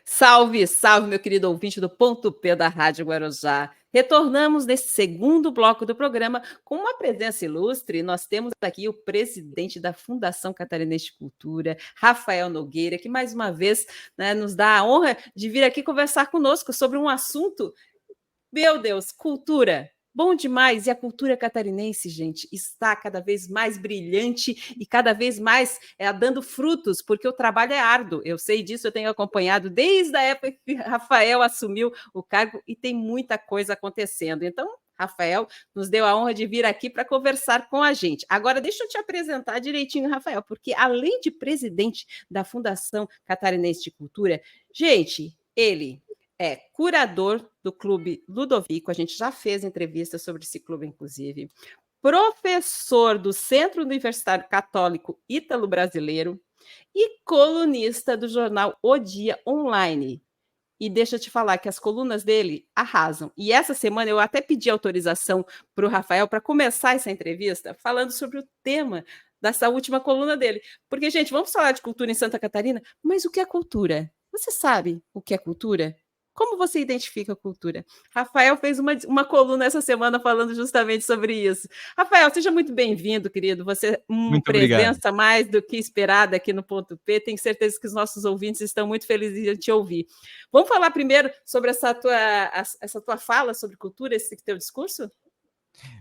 Salve, salve, meu querido ouvinte do Ponto P da Rádio Guarujá. Retornamos nesse segundo bloco do programa com uma presença ilustre. Nós temos aqui o presidente da Fundação Catarinense de Cultura, Rafael Nogueira, que mais uma vez, né, nos dá a honra de vir aqui conversar conosco sobre um assunto, meu Deus, cultura. Bom demais! E a cultura catarinense, gente, está cada vez mais brilhante e cada vez mais dando frutos, porque o trabalho é árduo. Eu sei disso, eu tenho acompanhado desde a época que Rafael assumiu o cargo e tem muita coisa acontecendo. Então, Rafael nos deu a honra de vir aqui para conversar com a gente. Agora, deixa eu te apresentar direitinho, Rafael, porque além de presidente da Fundação Catarinense de Cultura, gente, ele é curador do Clube Ludovico, a gente já fez entrevista sobre esse clube, inclusive, professor do Centro Universitário Católico Ítalo-Brasileiro e colunista do jornal O Dia Online. E deixa eu te falar que as colunas dele arrasam. E essa semana eu até pedi autorização para o Rafael para começar essa entrevista falando sobre o tema dessa última coluna dele. Porque, gente, vamos falar de cultura em Santa Catarina, mas o que é cultura? Você sabe o que é cultura? Como você identifica a cultura? Rafael fez uma coluna essa semana falando justamente sobre isso. Rafael, seja muito bem-vindo, querido. Você é uma Muito obrigado. presença mais do que esperada aqui no Ponto P. Tenho certeza que os nossos ouvintes estão muito felizes em te ouvir. Vamos falar primeiro sobre essa tua fala sobre cultura, esse teu discurso?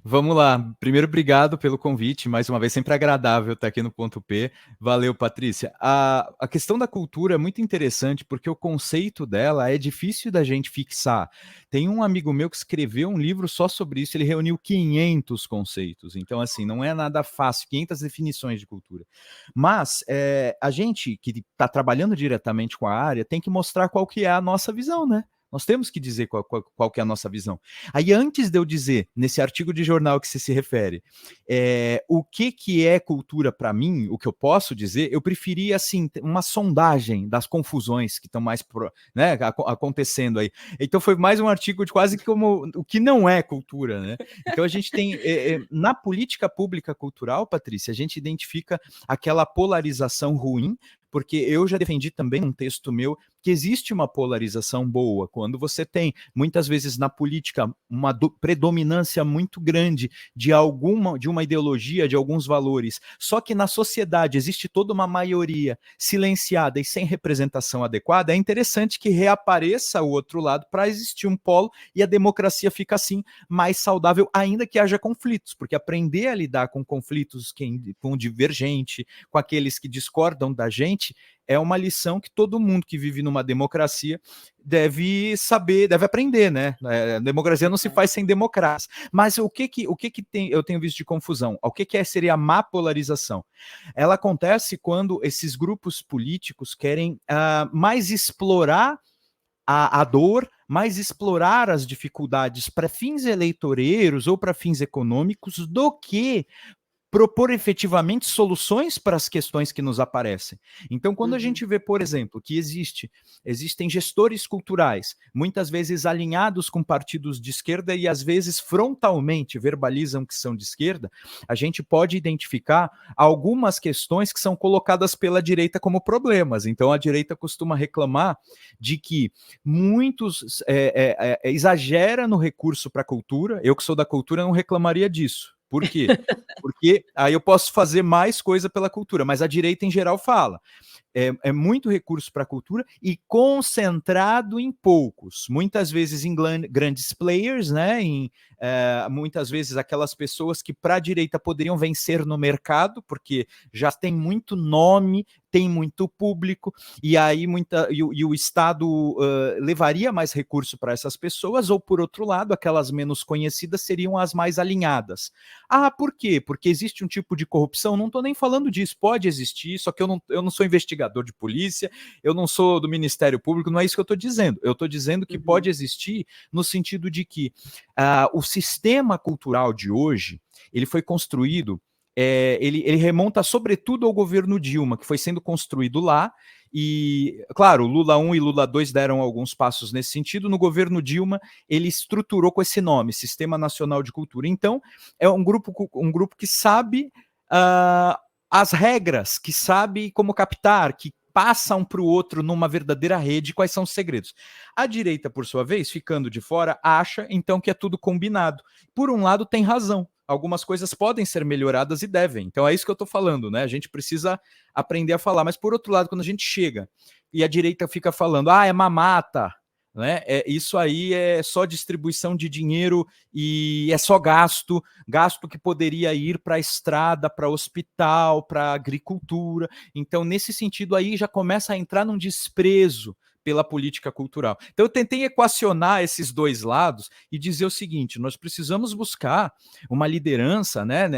Vamos lá. Primeiro, obrigado pelo convite. Mais uma vez, sempre agradável estar aqui no Ponto P. Valeu, Patrícia. A questão da cultura é muito interessante porque o conceito dela é difícil da gente fixar. Tem um amigo meu que escreveu um livro só sobre isso, ele reuniu 500 conceitos. Então, assim, não é nada fácil, 500 definições de cultura. Mas a gente que está trabalhando diretamente com a área tem que mostrar qual que é a nossa visão, né? Nós temos que dizer qual que é a nossa visão. Aí, antes de eu dizer, nesse artigo de jornal que você se refere, o que é cultura para mim, o que eu posso dizer, eu preferia, assim, uma sondagem das confusões que estão mais acontecendo aí. Então, foi mais um artigo de quase como o que não é cultura, né? Então, a gente tem, na política pública cultural, Patrícia, a gente identifica aquela polarização ruim, porque eu já defendi também um texto meu que existe uma polarização boa, quando você tem, muitas vezes na política, uma predominância muito grande de uma ideologia, de alguns valores, só que na sociedade existe toda uma maioria silenciada e sem representação adequada, é interessante que reapareça o outro lado para existir um polo e a democracia fica assim mais saudável, ainda que haja conflitos, porque aprender a lidar com conflitos com o divergente, com aqueles que discordam da gente, é uma lição que todo mundo que vive numa democracia deve saber, deve aprender, né? A democracia não se faz sem democracia. Mas o que eu tenho visto de confusão? O que seria a má polarização? Ela acontece quando esses grupos políticos querem mais explorar a dor, mais explorar as dificuldades para fins eleitoreiros ou para fins econômicos do que propor efetivamente soluções para as questões que nos aparecem. Então, quando a gente vê, por exemplo, que existem gestores culturais, muitas vezes alinhados com partidos de esquerda e às vezes frontalmente verbalizam que são de esquerda, a gente pode identificar algumas questões que são colocadas pela direita como problemas. Então, a direita costuma reclamar de que muitos exagera no recurso para a cultura. Eu que sou da cultura não reclamaria disso. Por quê? Porque aí eu posso fazer mais coisa pela cultura, mas a direita em geral fala. É muito recurso para a cultura e concentrado em poucos, muitas vezes em grandes players, né? Muitas vezes aquelas pessoas que para a direita poderiam vencer no mercado, porque já tem muito nome, tem muito público, e aí o Estado levaria mais recurso para essas pessoas, ou por outro lado, aquelas menos conhecidas seriam as mais alinhadas. Por quê? Porque existe um tipo de corrupção? Não estou nem falando disso, pode existir, só que eu não sou investigador de polícia, eu não sou do Ministério Público, não é isso que eu estou dizendo. Eu estou dizendo que pode existir no sentido de que o sistema cultural de hoje, ele foi construído, ele remonta sobretudo ao governo Dilma, que foi sendo construído lá, e, claro, Lula 1 e Lula 2 deram alguns passos nesse sentido. No governo Dilma, ele estruturou com esse nome, Sistema Nacional de Cultura. Então, é um grupo que sabe as regras, que sabe como captar, que passa um para o outro numa verdadeira rede quais são os segredos. A direita, por sua vez, ficando de fora, acha então que é tudo combinado. Por um lado, tem razão. Algumas coisas podem ser melhoradas e devem. Então é isso que eu estou falando, né? A gente precisa aprender a falar. Mas por outro lado, quando a gente chega e a direita fica falando, é mamata, né? Isso aí é só distribuição de dinheiro e é só gasto que poderia ir para a estrada, para hospital, para agricultura. Então, nesse sentido aí, já começa a entrar num desprezo pela política cultural. Então, eu tentei equacionar esses dois lados e dizer o seguinte: nós precisamos buscar uma liderança, né,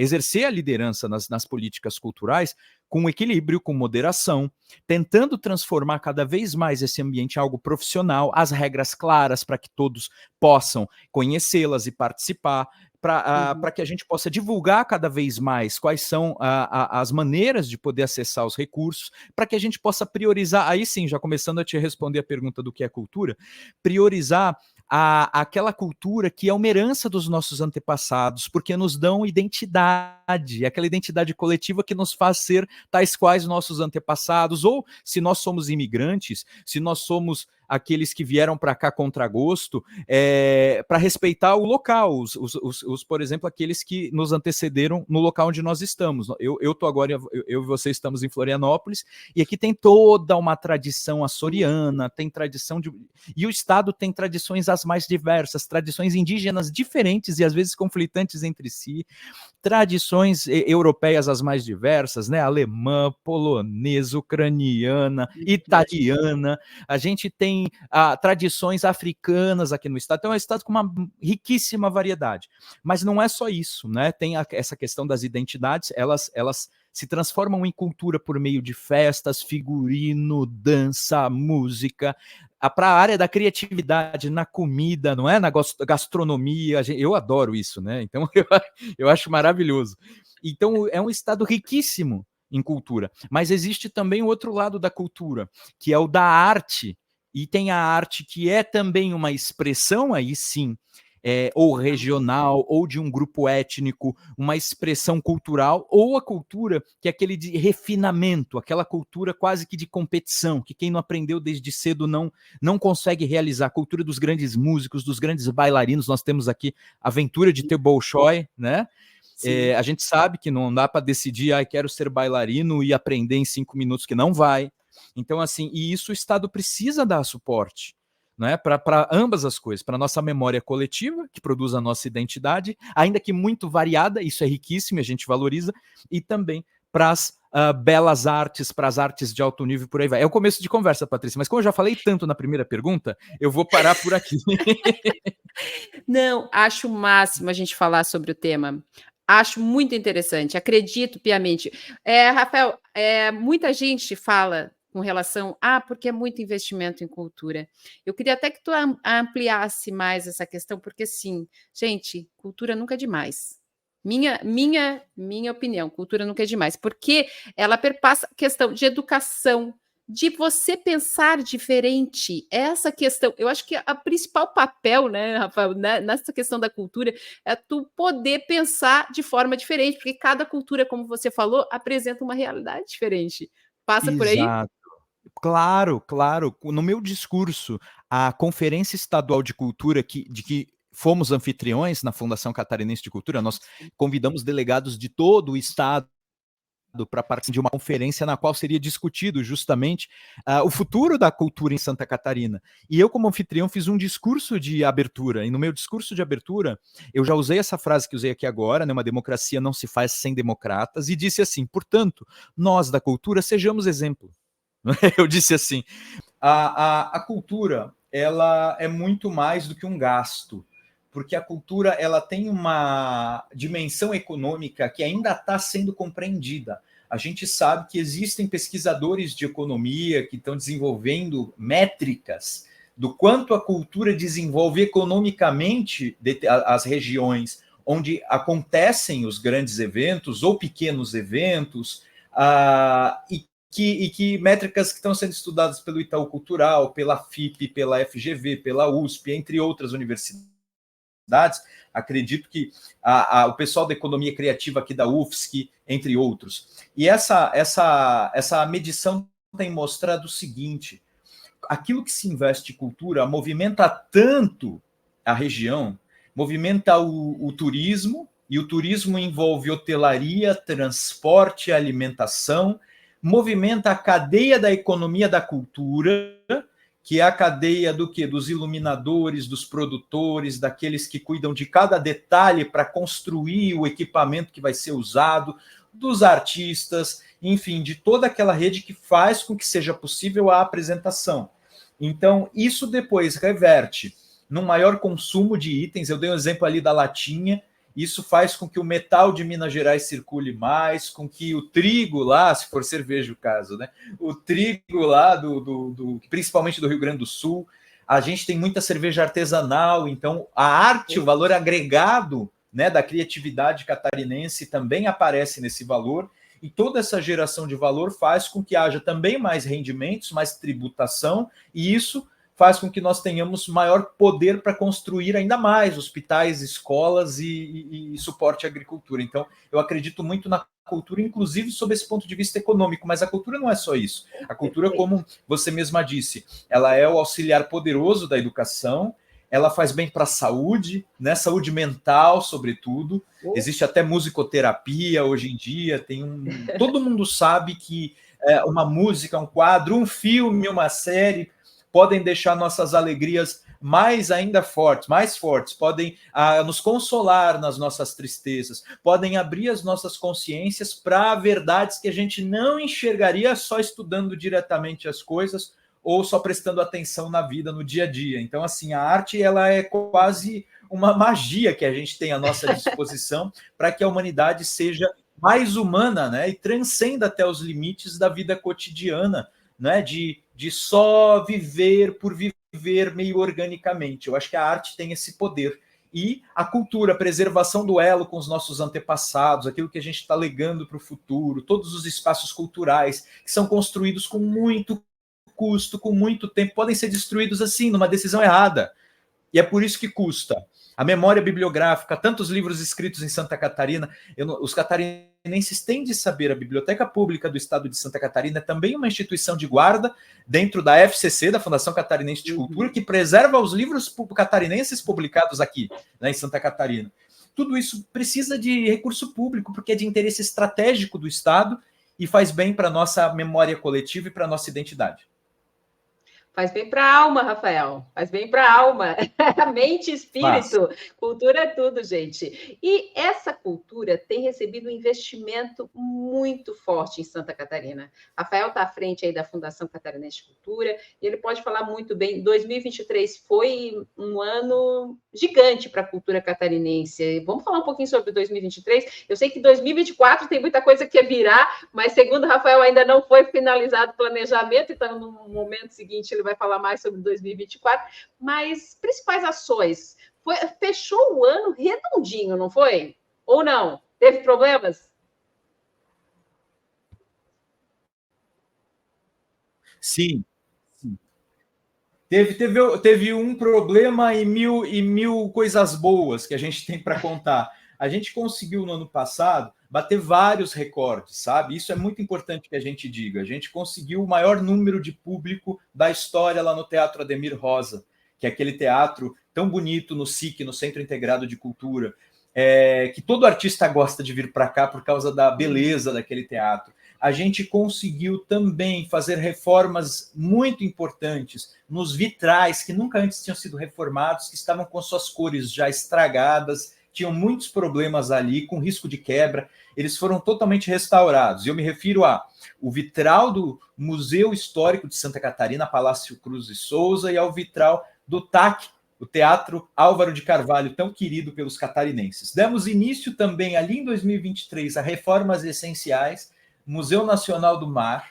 exercer a liderança nas políticas culturais com equilíbrio, com moderação, tentando transformar cada vez mais esse ambiente em algo profissional, as regras claras para que todos possam conhecê-las e participar, para que a gente possa divulgar cada vez mais quais são as maneiras de poder acessar os recursos, para que a gente possa priorizar, aí sim, já começando a te responder a pergunta do que é cultura, priorizar aquela cultura que é uma herança dos nossos antepassados, porque nos dão identidade, aquela identidade coletiva que nos faz ser tais quais nossos antepassados, ou se nós somos imigrantes, se nós somos aqueles que vieram para cá contra gosto, para respeitar o local, por exemplo, aqueles que nos antecederam no local onde nós estamos. Eu tô agora, eu e você estamos em Florianópolis, e aqui tem toda uma tradição açoriana, tem tradição e o estado tem tradições as mais diversas, tradições indígenas diferentes e às vezes conflitantes entre si, tradições europeias as mais diversas, né? Alemã, polonesa, ucraniana, italiana. A gente tem tradições africanas aqui no estado. Então é um estado com uma riquíssima variedade. Mas não é só isso, né? Tem essa questão das identidades, elas se transformam em cultura por meio de festas, figurino, dança, música, para a área da criatividade, na comida, não é? Na gastronomia, eu adoro isso, né? Então eu acho maravilhoso. Então é um estado riquíssimo em cultura, mas existe também o outro lado da cultura, que é o da arte, e tem a arte que é também uma expressão, aí sim, ou regional, ou de um grupo étnico, uma expressão cultural, ou a cultura que é aquele de refinamento, aquela cultura quase que de competição, que quem não aprendeu desde cedo não consegue realizar. A cultura dos grandes músicos, dos grandes bailarinos. Nós temos aqui a aventura de ter Bolshoi, né? A gente sabe que não dá para decidir, quero ser bailarino e aprender em 5 minutos, que não vai. Então, assim, e isso o Estado precisa dar suporte, né, para ambas as coisas, para a nossa memória coletiva, que produz a nossa identidade, ainda que muito variada, isso é riquíssimo, a gente valoriza, e também para as belas artes, para as artes de alto nível, por aí vai. É o começo de conversa, Patrícia, mas como eu já falei tanto na primeira pergunta, eu vou parar por aqui. Não, acho o máximo a gente falar sobre o tema. Acho muito interessante, acredito piamente. Rafael, muita gente fala com relação porque é muito investimento em cultura. Eu queria até que tu ampliasse mais essa questão, porque sim, gente, cultura nunca é demais. Minha opinião, cultura nunca é demais, porque ela perpassa a questão de educação, de você pensar diferente. Essa questão, eu acho que a principal papel, né, Rafael, nessa questão da cultura, é tu poder pensar de forma diferente, porque cada cultura, como você falou, apresenta uma realidade diferente. Passa por aí? Exato. Claro, claro. No meu discurso, a Conferência Estadual de Cultura, de que fomos anfitriões na Fundação Catarinense de Cultura, nós convidamos delegados de todo o estado para participar de uma conferência na qual seria discutido justamente o futuro da cultura em Santa Catarina. E eu, como anfitrião, fiz um discurso de abertura, e no meu discurso de abertura, eu já usei essa frase que usei aqui agora, né, uma democracia não se faz sem democratas, e disse assim: portanto, nós da cultura sejamos exemplo. Eu disse assim, a cultura, ela é muito mais do que um gasto, porque a cultura, ela tem uma dimensão econômica que ainda está sendo compreendida. A gente sabe que existem pesquisadores de economia que estão desenvolvendo métricas do quanto a cultura desenvolve economicamente as regiões onde acontecem os grandes eventos ou pequenos eventos, e que métricas que estão sendo estudadas pelo Itaú Cultural, pela FIP, pela FGV, pela USP, entre outras universidades. Acredito que o pessoal da economia criativa aqui da UFSC, entre outros. E essa medição tem mostrado o seguinte: aquilo que se investe em cultura movimenta tanto a região, movimenta o turismo, e o turismo envolve hotelaria, transporte, alimentação, movimenta a cadeia da economia da cultura, que é a cadeia do quê? Dos iluminadores, dos produtores, daqueles que cuidam de cada detalhe para construir o equipamento que vai ser usado, dos artistas, enfim, de toda aquela rede que faz com que seja possível a apresentação. Então, isso depois reverte num maior consumo de itens. Eu dei um exemplo ali da latinha. Isso faz com que o metal de Minas Gerais circule mais, com que o trigo lá, se for cerveja o caso, né? O trigo lá, principalmente do Rio Grande do Sul, a gente tem muita cerveja artesanal, então a arte, o valor agregado, né, da criatividade catarinense também aparece nesse valor, e toda essa geração de valor faz com que haja também mais rendimentos, mais tributação, e isso faz com que nós tenhamos maior poder para construir ainda mais hospitais, escolas e suporte à agricultura. Então, eu acredito muito na cultura, inclusive sob esse ponto de vista econômico, mas a cultura não é só isso. A cultura, como você mesma disse, ela é o auxiliar poderoso da educação, ela faz bem para a saúde, né? Saúde mental, sobretudo. Existe até musicoterapia hoje em dia, todo mundo sabe que uma música, um quadro, um filme, uma série podem deixar nossas alegrias mais ainda fortes, mais fortes, podem nos consolar nas nossas tristezas, podem abrir as nossas consciências para verdades que a gente não enxergaria só estudando diretamente as coisas ou só prestando atenção na vida, no dia a dia. Então, assim, a arte, ela é quase uma magia que a gente tem à nossa disposição para que a humanidade seja mais humana, né, e transcenda até os limites da vida cotidiana, né, de só viver por viver meio organicamente. Eu acho que a arte tem esse poder. E a cultura, a preservação do elo com os nossos antepassados, aquilo que a gente está legando para o futuro, todos os espaços culturais que são construídos com muito custo, com muito tempo, podem ser destruídos assim, numa decisão errada. E é por isso que custa. A memória bibliográfica, tantos livros escritos em Santa Catarina, os catarinenses têm de saber, a Biblioteca Pública do Estado de Santa Catarina é também uma instituição de guarda dentro da FCC, da Fundação Catarinense de Cultura, que preserva os livros catarinenses publicados aqui, né, em Santa Catarina. Tudo isso precisa de recurso público, porque é de interesse estratégico do Estado e faz bem para a nossa memória coletiva e para a nossa identidade. Faz bem para a alma, Rafael. Faz bem para a alma. Mente e espírito. Cultura é tudo, gente. E essa cultura tem recebido um investimento muito forte em Santa Catarina. Rafael está à frente aí da Fundação Catarinense de Cultura e ele pode falar muito bem. 2023 foi um ano gigante para a cultura catarinense. Vamos falar um pouquinho sobre 2023. Eu sei que 2024 tem muita coisa que virar, mas segundo o Rafael ainda não foi finalizado o planejamento, então no momento seguinte ele vai falar mais sobre 2024, mas principais ações. Fechou o ano redondinho, não foi? Ou não? Teve problemas? Sim. Teve um problema e mil coisas boas que a gente tem para contar. A gente conseguiu no ano passado bater vários recordes, sabe? Isso é muito importante que a gente diga. A gente conseguiu o maior número de público da história lá no Teatro Ademir Rosa, que é aquele teatro tão bonito no SIC, no Centro Integrado de Cultura, que todo artista gosta de vir para cá por causa da beleza daquele teatro. A gente conseguiu também fazer reformas muito importantes nos vitrais, que nunca antes tinham sido reformados, que estavam com suas cores já estragadas, tinham muitos problemas ali, com risco de quebra. Eles foram totalmente restaurados. Eu me refiro ao vitral do Museu Histórico de Santa Catarina, Palácio Cruz e Souza, e ao vitral do TAC, o Teatro Álvaro de Carvalho, tão querido pelos catarinenses. Demos início também, ali em 2023, a reformas essenciais. Museu Nacional do Mar,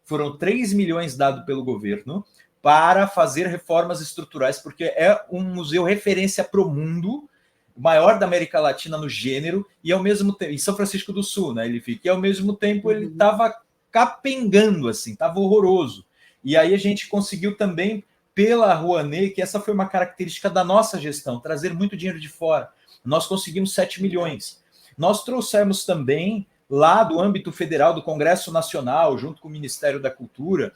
foram 3 milhões dados pelo governo para fazer reformas estruturais, porque é um museu referência para o mundo, o maior da América Latina no gênero, e ao mesmo tempo, em São Francisco do Sul, né, ele fica, e ao mesmo tempo ele estava capengando, assim, estava horroroso. E aí a gente conseguiu também, pela Rouanet, que essa foi uma característica da nossa gestão, trazer muito dinheiro de fora. Nós conseguimos 7 milhões. Nós trouxemos também lá do âmbito federal, do Congresso Nacional, junto com o Ministério da Cultura,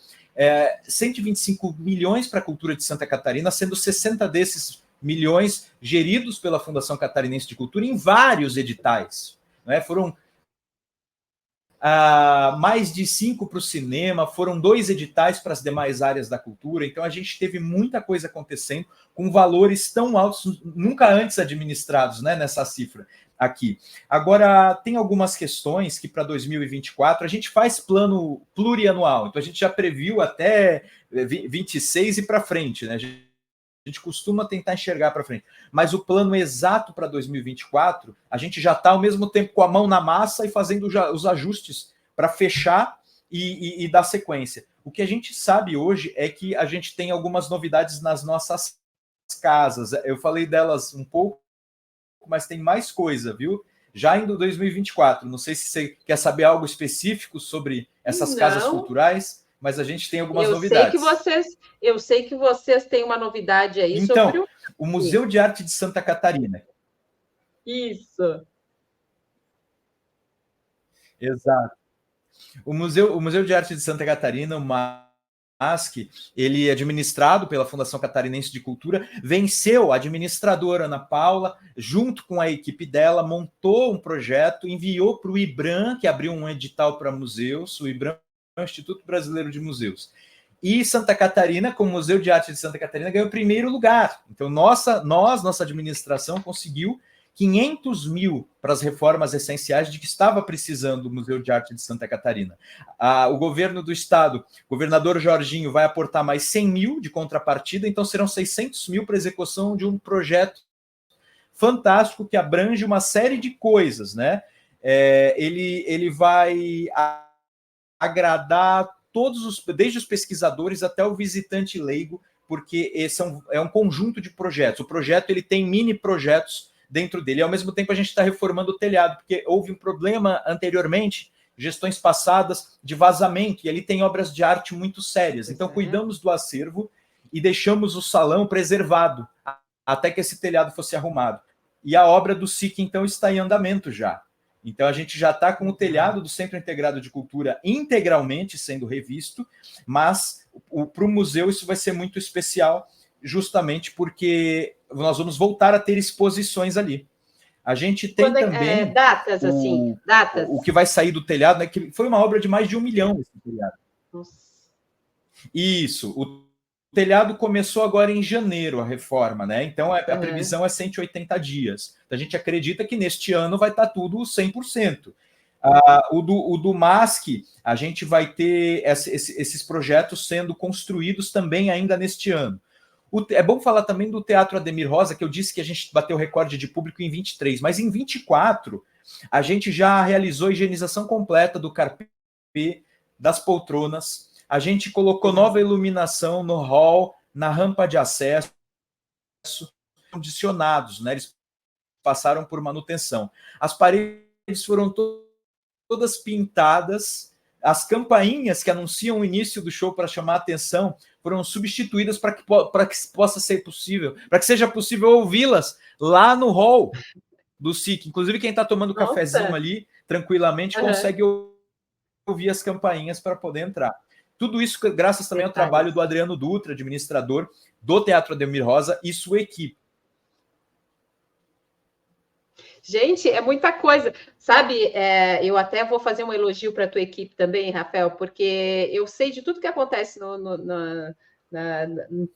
125 milhões para a cultura de Santa Catarina, sendo 60 desses milhões geridos pela Fundação Catarinense de Cultura em vários editais. Né? Foram mais de 5 para o cinema, foram 2 editais para as demais áreas da cultura, então a gente teve muita coisa acontecendo com valores tão altos, nunca antes administrados, né, nessa cifra aqui. Agora, tem algumas questões que para 2024 a gente faz plano plurianual, então a gente já previu até 26 e para frente, né? A gente costuma tentar enxergar para frente. Mas o plano exato para 2024, a gente já está ao mesmo tempo com a mão na massa e fazendo os ajustes para fechar e dar sequência. O que a gente sabe hoje é que a gente tem algumas novidades nas nossas casas. Eu falei delas um pouco, mas tem mais coisa, viu? Já indo 2024. Não sei se você quer saber algo específico sobre essas casas culturais, mas a gente tem algumas novidades. Eu sei que vocês têm uma novidade aí então, sobre o Museu de Arte de Santa Catarina. Isso. Exato. O Museu de Arte de Santa Catarina, o MASC, ele é administrado pela Fundação Catarinense de Cultura, venceu a administradora Ana Paula, junto com a equipe dela, montou um projeto, enviou para o IBRAM, que abriu um edital para museus, o IBRAM é o Instituto Brasileiro de Museus. E Santa Catarina, como Museu de Arte de Santa Catarina, ganhou o primeiro lugar. Então, nossa administração conseguiu 500 mil para as reformas essenciais de que estava precisando o Museu de Arte de Santa Catarina. O governo do estado, o governador Jorginho, vai aportar mais 100 mil de contrapartida, então serão 600 mil para execução de um projeto fantástico que abrange uma série de coisas, né? Ele vai agradar todos desde os pesquisadores até o visitante leigo, porque é um conjunto de projetos. O projeto ele tem mini projetos dentro dele. E, ao mesmo tempo, a gente está reformando o telhado, porque houve um problema anteriormente, gestões passadas, de vazamento, e ali tem obras de arte muito sérias. Então, cuidamos do acervo e deixamos o salão preservado até que esse telhado fosse arrumado. E a obra do SIC, então, está em andamento já. Então, a gente já está com o telhado do Centro Integrado de Cultura integralmente sendo revisto, mas para o museu isso vai ser muito especial, justamente porque nós vamos voltar a ter exposições ali. A gente tem também datas, datas. O que vai sair do telhado, né, que foi uma obra de mais de 1 milhão esse telhado. Nossa. Isso, o telhado começou agora em janeiro, a reforma, né? Então a previsão é 180 dias. Então, a gente acredita que neste ano vai estar tudo 100%. O do MASC, a gente vai ter esses projetos sendo construídos também ainda neste ano. É bom falar também do Teatro Ademir Rosa, que eu disse que a gente bateu o recorde de público em 23, mas em 24 a gente já realizou a higienização completa do carpê, das poltronas, a gente colocou nova iluminação no hall, na rampa de acesso, condicionados, né? Eles passaram por manutenção. As paredes foram todas pintadas, as campainhas que anunciam o início do show para chamar a atenção foram substituídas para que possa ser possível, para que seja possível ouvi-las lá no hall do SIC. Inclusive, quem está tomando cafezinho ali, tranquilamente, consegue ouvir as campainhas para poder entrar. Tudo isso graças também ao trabalho do Adriano Dutra, administrador do Teatro Ademir Rosa, e sua equipe. Gente, é muita coisa. Sabe, eu até vou fazer um elogio para a tua equipe também, Rafael, porque eu sei de tudo que acontece em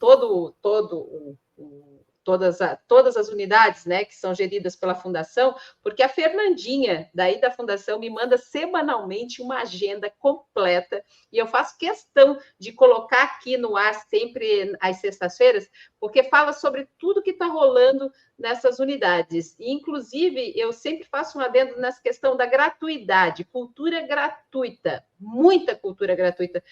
todas as unidades, né, que são geridas pela Fundação, porque a Fernandinha, daí da Fundação, me manda semanalmente uma agenda completa, e eu faço questão de colocar aqui no ar sempre às sextas-feiras, porque fala sobre tudo que está rolando nessas unidades. E, inclusive, eu sempre faço um adendo nessa questão da gratuidade, cultura gratuita, muita cultura gratuita.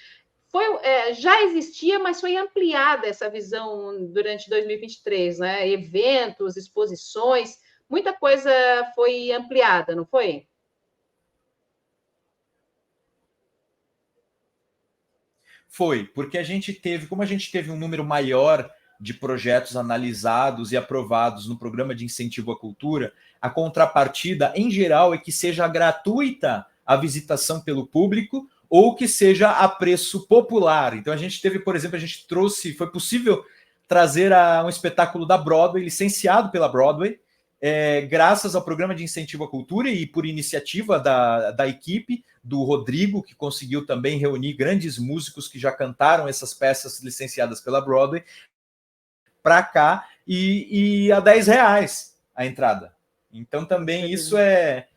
Já existia, mas foi ampliada essa visão durante 2023, né? Eventos, exposições, muita coisa foi ampliada, não foi? Foi, porque como a gente teve um número maior de projetos analisados e aprovados no programa de incentivo à cultura, a contrapartida, em geral, é que seja gratuita a visitação pelo público, ou que seja a preço popular. Então a gente teve, por exemplo, foi possível trazer um espetáculo da Broadway, licenciado pela Broadway, graças ao programa de incentivo à cultura e por iniciativa da equipe, do Rodrigo, que conseguiu também reunir grandes músicos que já cantaram essas peças licenciadas pela Broadway, para cá, e a R$10 a entrada. Então também isso é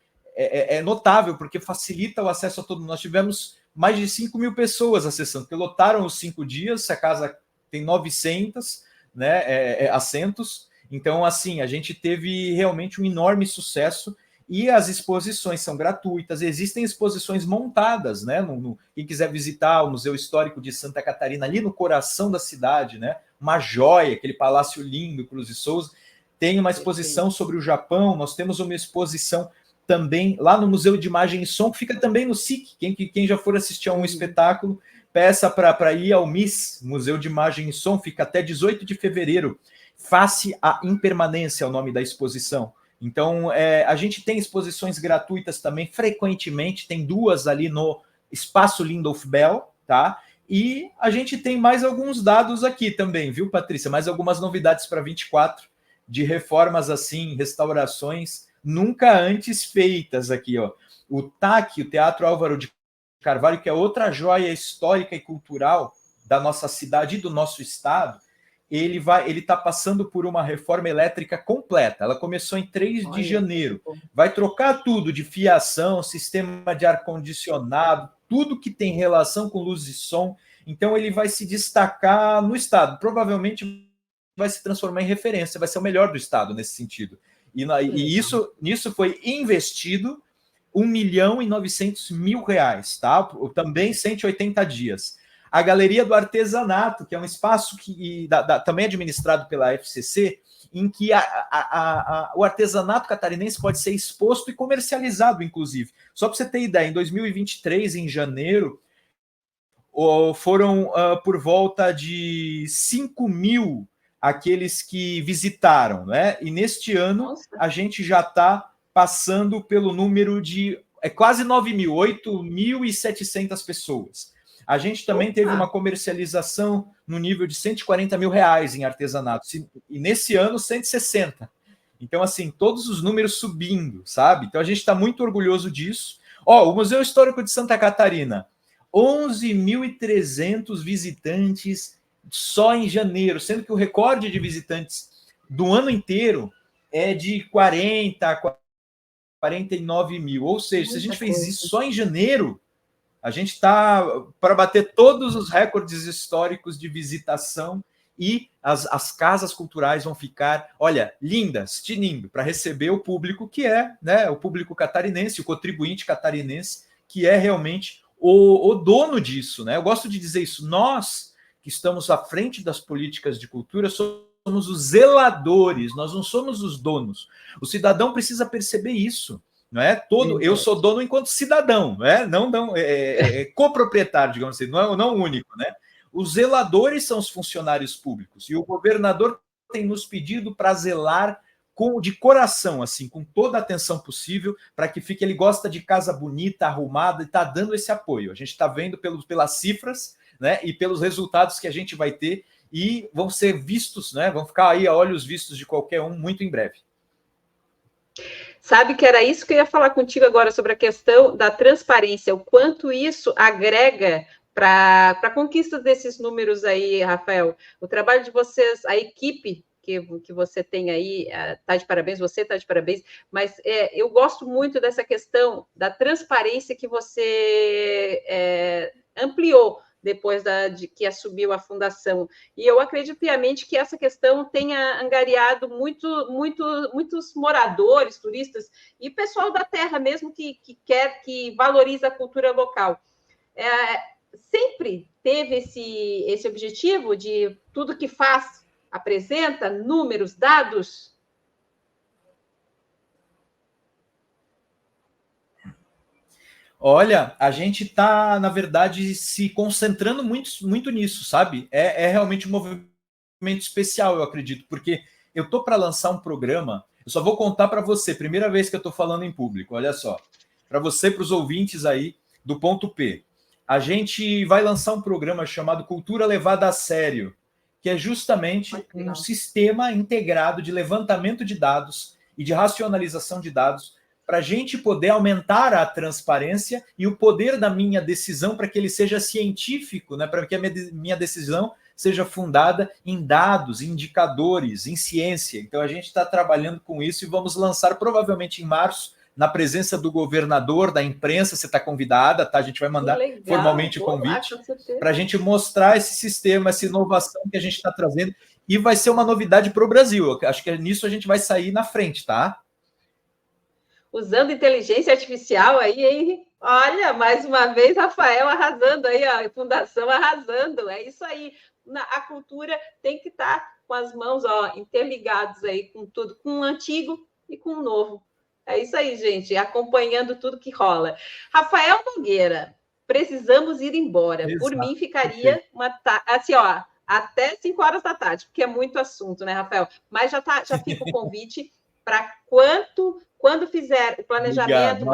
notável, porque facilita o acesso a todo mundo. Nós tivemos mais de 5 mil pessoas acessando, porque lotaram os 5 dias, a casa tem 900, né, assentos. Então, assim, a gente teve realmente um enorme sucesso, e as exposições são gratuitas, existem exposições montadas, né? Quem quiser visitar o Museu Histórico de Santa Catarina, ali no coração da cidade, né? Uma joia, aquele palácio lindo, Cruz e Souza, tem uma exposição sobre o Japão, nós temos uma exposição também lá no Museu de Imagem e Som, que fica também no SIC. Quem já for assistir a um espetáculo, peça para ir ao MIS, Museu de Imagem e Som, fica até 18 de fevereiro. Face à Impermanência é o nome da exposição. Então, a gente tem exposições gratuitas também, frequentemente, tem 2 ali no Espaço Lindolf Bell, tá? E a gente tem mais alguns dados aqui também, viu, Patrícia? Mais algumas novidades para 24, de reformas assim, restaurações nunca antes feitas aqui, ó. O TAC, o Teatro Álvaro de Carvalho, que é outra joia histórica e cultural da nossa cidade e do nosso estado, ele está passando por uma reforma elétrica completa. Ela começou em 3 de janeiro. Vai trocar tudo de fiação, sistema de ar-condicionado, tudo que tem relação com luz e som. Então, ele vai se destacar no estado. Provavelmente vai se transformar em referência, vai ser o melhor do estado nesse sentido. E nisso foi investido R$1.900.000, tá? Também 180 dias. A Galeria do Artesanato, que é um espaço que também administrado pela FCC, em que o artesanato catarinense pode ser exposto e comercializado, inclusive. Só para você ter ideia, em 2023, em janeiro, foram por volta de 5 mil aqueles que visitaram, né? E neste ano, a gente já está passando pelo número de quase 9 mil, 8.700 pessoas. A gente também teve uma comercialização no nível de R$140.000 em artesanato, e nesse ano 160. Então, assim, todos os números subindo, sabe? Então a gente está muito orgulhoso disso. O Museu Histórico de Santa Catarina, 11.300 visitantes só em janeiro, sendo que o recorde de visitantes do ano inteiro é de 49 mil. Ou seja, se a gente fez isso só em janeiro, a gente está para bater todos os recordes históricos de visitação, e as casas culturais vão ficar, olha, lindas, tinindo, para receber o público que é, né, o público catarinense, o contribuinte catarinense, que é realmente o dono disso, né? Eu gosto de dizer isso. Nós, que estamos à frente das políticas de cultura, somos os zeladores, nós não somos os donos. O cidadão precisa perceber isso. Não é eu sou dono enquanto cidadão, não coproprietário, digamos assim, não único, né? Os zeladores são os funcionários públicos, e o governador tem nos pedido para zelar de coração, assim, com toda a atenção possível, para que fique. Ele gosta de casa bonita, arrumada, e está dando esse apoio. A gente está vendo pelas cifras, né, e pelos resultados que a gente vai ter, e vão ser vistos, né? Vão ficar aí a olhos vistos de qualquer um muito em breve. Sabe que era isso que eu ia falar contigo agora, sobre a questão da transparência, o quanto isso agrega para a conquista desses números aí, Rafael. O trabalho de vocês, a equipe que você tem aí, está de parabéns, você está de parabéns, mas eu gosto muito dessa questão da transparência que você ampliou depois de que assumiu a fundação. E eu acredito piamente que essa questão tenha angariado muitos moradores, turistas e pessoal da terra mesmo que valoriza a cultura local. Sempre teve esse objetivo de tudo que faz, apresenta números, dados? Olha, a gente está, na verdade, se concentrando muito nisso, sabe? É realmente um movimento especial, eu acredito, porque eu estou para lançar um programa, eu só vou contar para você, primeira vez que eu estou falando em público, olha só. para você, para os ouvintes aí do Ponto P. A gente vai lançar um programa chamado Cultura Levada a Sério, que é justamente um sistema integrado de levantamento de dados e de racionalização de dados para a gente poder aumentar a transparência e o poder da minha decisão para que ele seja científico, né? Para que a minha decisão seja fundada em dados, em indicadores, em ciência. Então, a gente está trabalhando com isso e vamos lançar provavelmente em março, na presença do governador, da imprensa. Você está convidada, tá? A gente vai mandar formalmente o convite para a gente mostrar esse sistema, essa inovação que a gente está trazendo, e vai ser uma novidade para o Brasil. Acho que nisso a gente vai sair na frente, tá? Usando inteligência artificial aí, hein? Olha, mais uma vez, Rafael arrasando aí, a Fundação arrasando. É isso aí. A cultura tem que estar com as mãos, ó, interligados aí com tudo, com o antigo e com o novo. É isso aí, gente, acompanhando tudo que rola. Rafael Nogueira, precisamos ir embora. Exato. Por mim, ficaria assim, ó, até 5 horas da tarde, porque é muito assunto, né, Rafael? Mas já fica o convite para quando fizer o planejamento,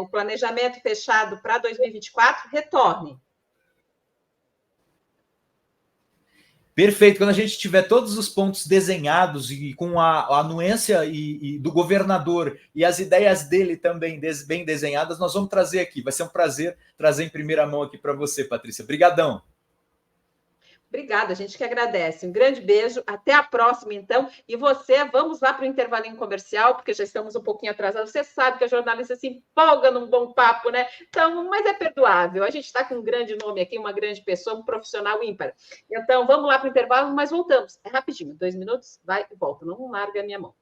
o planejamento fechado para 2024, retorne. Perfeito. Quando a gente tiver todos os pontos desenhados e com a anuência do governador e as ideias dele também bem desenhadas, nós vamos trazer aqui. Vai ser um prazer trazer em primeira mão aqui para você, Patrícia. Obrigadão. Obrigada, a gente que agradece. Um grande beijo, até a próxima, então. E você, vamos lá para o intervalinho comercial, porque já estamos um pouquinho atrasados. Você sabe que a jornalista se empolga num bom papo, né? Então, mas é perdoável. A gente está com um grande nome aqui, uma grande pessoa, um profissional ímpar. Então, vamos lá para o intervalo, mas voltamos. É rapidinho, 2 minutos, vai e volta. Não larga a minha mão.